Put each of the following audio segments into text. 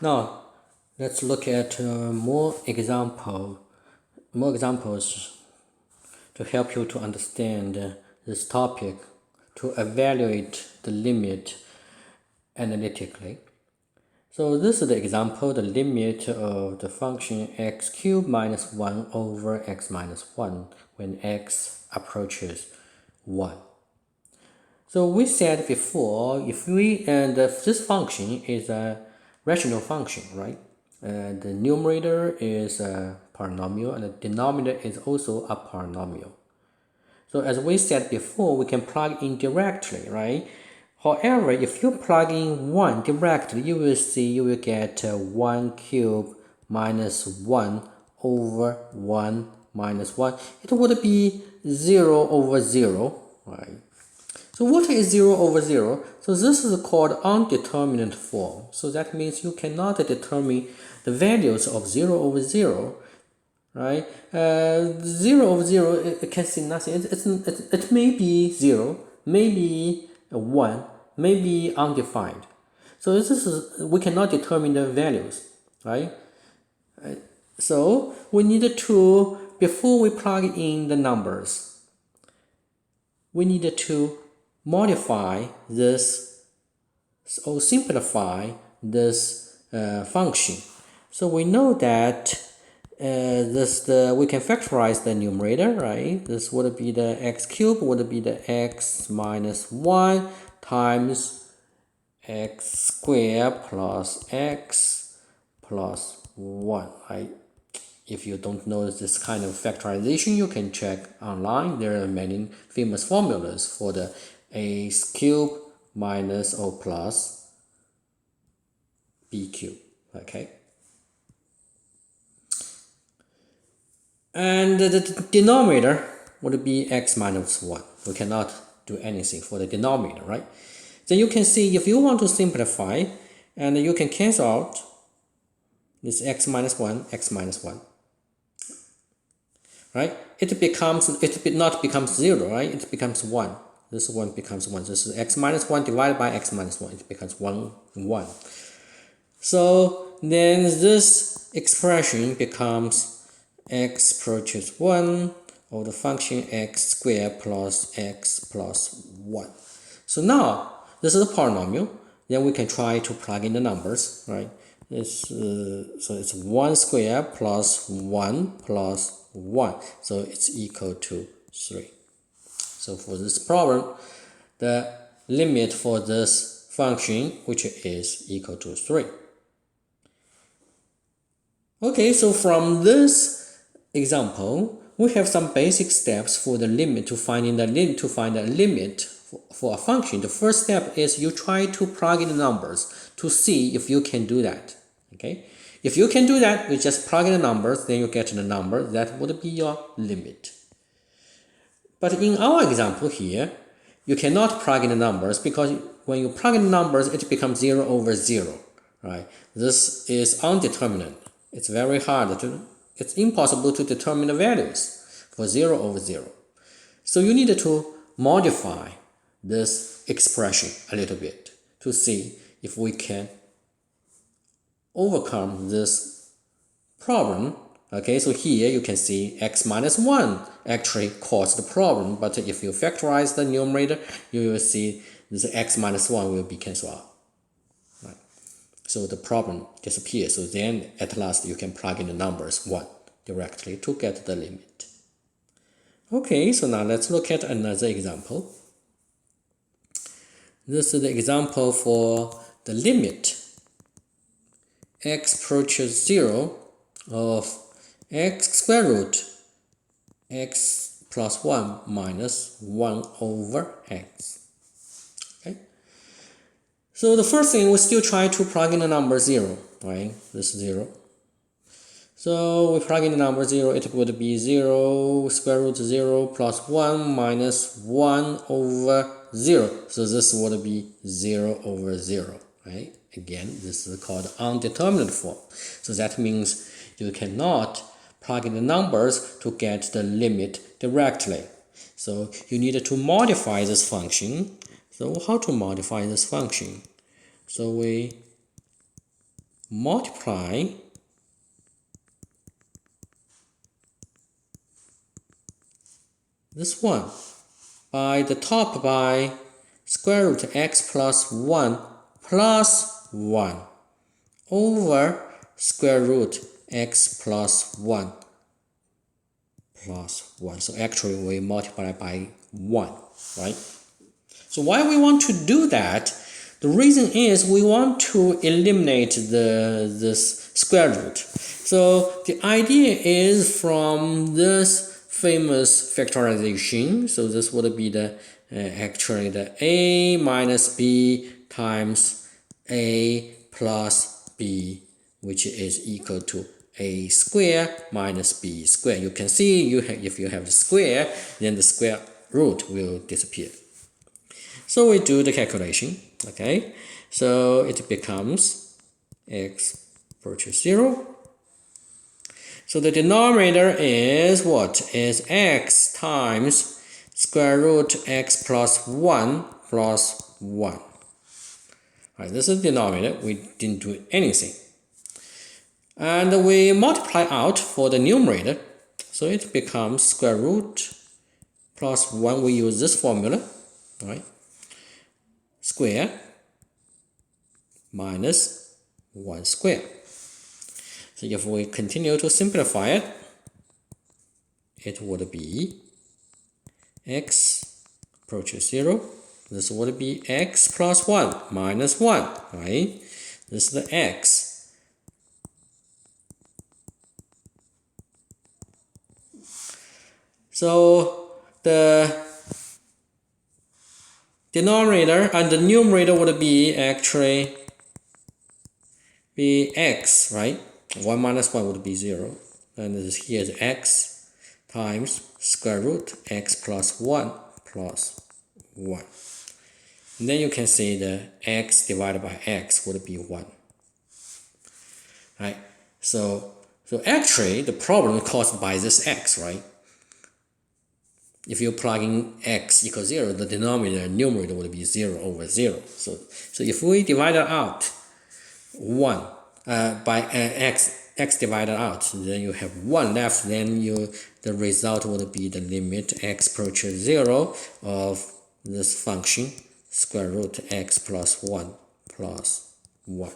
Now, let's look at more examples to help you to understand this topic, to evaluate the limit analytically. So this is the example, the limit of the function x cubed minus 1 over x minus 1 when x approaches 1. So we said before, this function is a rational function, right? The numerator is a polynomial and the denominator is also a polynomial. So as we said before, we can plug in directly, right? However, if you plug in 1 directly, you will get 1 cubed minus 1 over 1 minus 1. It would be 0 over 0, right? So what is 0 over 0? So this is called undeterminate form. So that means you cannot determine the values of 0 over 0, right? 0 over 0, it can see nothing. It may be 0, maybe 1, maybe undefined. So we cannot determine the values, right? So we need to, before we plug in the numbers, we need to modify this or simplify this function. So we know that we can factorize the numerator, right? This would be the x cubed would be the x minus 1 times x squared plus x plus 1, right? If you don't know this kind of factorization, you can check online. There are many famous formulas for the a cubed minus or plus b cubed, okay? And the denominator would be x minus 1. We cannot do anything for the denominator, right? Then you can see if you want to simplify, and you can cancel out this x minus 1, right? It not becomes 0, right? It becomes 1. This one becomes 1. This is x minus 1 divided by x minus 1. It becomes 1, 1. So then this expression becomes x approaches 1 over the function x squared plus x plus 1. So now this is a polynomial. Then we can try to plug in the numbers, right? So it's 1 squared plus 1 plus 1. So it's equal to 3. So for this problem, the limit for this function, which is equal to 3. Okay, so from this example, we have some basic steps for the limit to find a limit for a function. The first step is you try to plug in the numbers to see if you can do that. Okay, if you can do that, you just plug in the numbers, then you get the number that would be your limit. But in our example here, you cannot plug in the numbers because when you plug in the numbers, it becomes 0 over 0, right? This is undeterminate. It's very hard it's impossible to determine the values for 0 over 0. So you need to modify this expression a little bit to see if we can overcome this problem. Okay, so here you can see x minus 1 actually caused the problem, but if you factorize the numerator, you will see this x minus 1 will be cancelled out. Right. So the problem disappears. So then at last you can plug in the numbers 1 directly to get the limit. Okay, so now let's look at another example. This is the example for the limit x approaches 0 of x square root x plus 1 minus 1 over x. Okay. So the first thing, we still try to plug in the number 0, right? This is 0. So we plug in the number 0, it would be 0 square root 0 plus 1 minus 1 over 0. So this would be 0 over 0, right? Again, this is called undeterminate form. So that means you cannot plug in the numbers to get the limit directly. So you need to modify this function. So how to modify this function? So we multiply this one by the top by square root x plus 1 plus 1 over square root x plus 1 plus 1. So actually we multiply by 1, right? So why we want to do that? The reason is we want to eliminate this square root. So the idea is from this famous factorization. So this would be the actually the a minus b times a plus b, which is equal to a square minus b square. You can see if you have the square, then the square root will disappear. So we do the calculation, okay? So it becomes x approaches 0. So the denominator is what? Is x times square root x plus 1 plus 1. All right, this is the denominator. We didn't do anything. And we multiply out for the numerator. So it becomes square root plus 1. We use this formula, right? Square minus 1 square. So if we continue to simplify it, it would be x approaches 0. This would be x plus 1 minus 1, right? This is the x. So the denominator and the numerator would be actually be x, right? 1 minus 1 would be 0. And this here is x times square root x plus 1 plus 1. And then you can see the x divided by x would be 1. Right? So actually the problem is caused by this x, right? If you plug in x equals 0, the denominator and numerator would be 0 over 0. So if we divide it out 1 by x divided out, then you have 1 left, then the result would be the limit x approaches 0 of this function square root x plus 1 plus 1.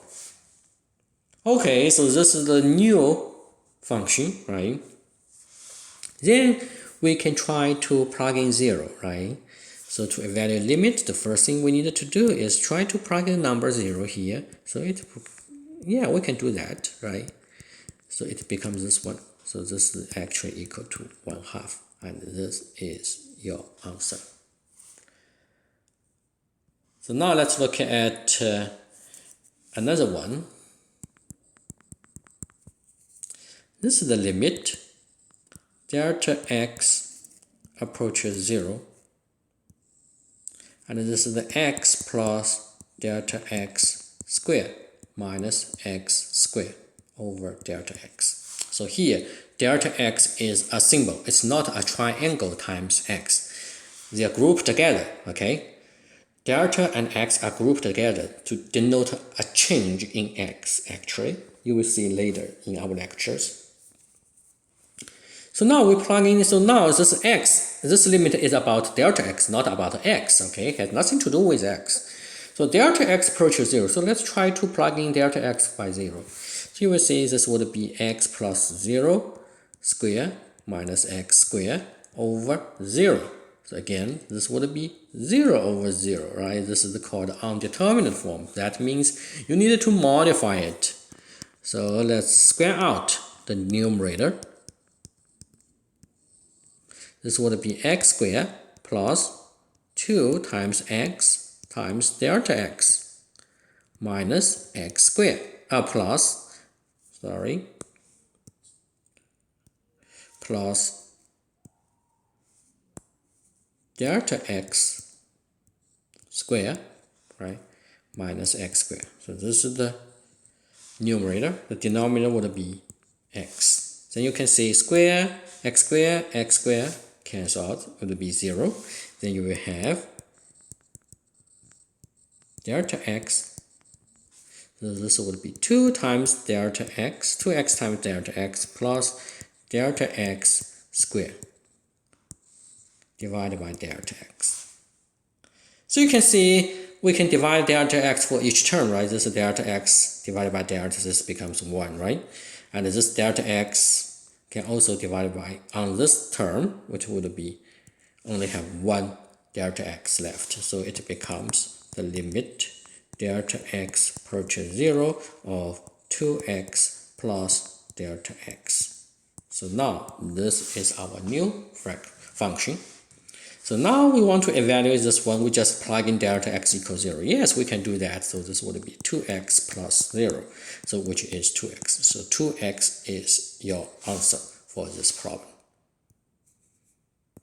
Okay, so this is the new function, right? Then we can try to plug in 0, right? So to evaluate limit, the first thing we need to do is try to plug in number 0 here. So we can do that, right? So it becomes this one. So this is actually equal to 1/2, and this is your answer. So now let's look at another one. This is the limit delta x approaches 0, and this is the x plus delta x squared minus x squared over delta x. So here delta x is a symbol. It's not a triangle times x. They are grouped together, okay? Delta and x are grouped together to denote a change in x, actually. You will see later in our lectures. So now we plug in, so now this x, this limit is about delta x, not about x, okay? It has nothing to do with x. So delta x approaches 0. So let's try to plug in delta x by 0. So you will see this would be x plus 0 square minus x square over 0. So again, this would be 0 over 0, right? This is called undeterminate form. That means you need to modify it. So let's square out the numerator. This would be x squared plus 2 times x times delta x minus x squared, plus delta x squared, right, minus x squared. So this is the numerator. The denominator would be x. Then you can see square, x square, cancel out, it will be 0. Then you will have delta x. So this would be 2 times delta x, 2x times delta x plus delta x squared divided by delta x. So you can see we can divide delta x for each term, right? This is delta x divided by delta, this becomes 1, right? And this delta x can also divide by, on this term, which would be only have 1 delta x left. So it becomes the limit delta x approaches 0 of 2x plus delta x. So now this is our new function. So now we want to evaluate this one. We just plug in delta x equals 0. Yes, we can do that. So this would be 2x plus 0, so which is 2x. So 2x is your answer for this problem.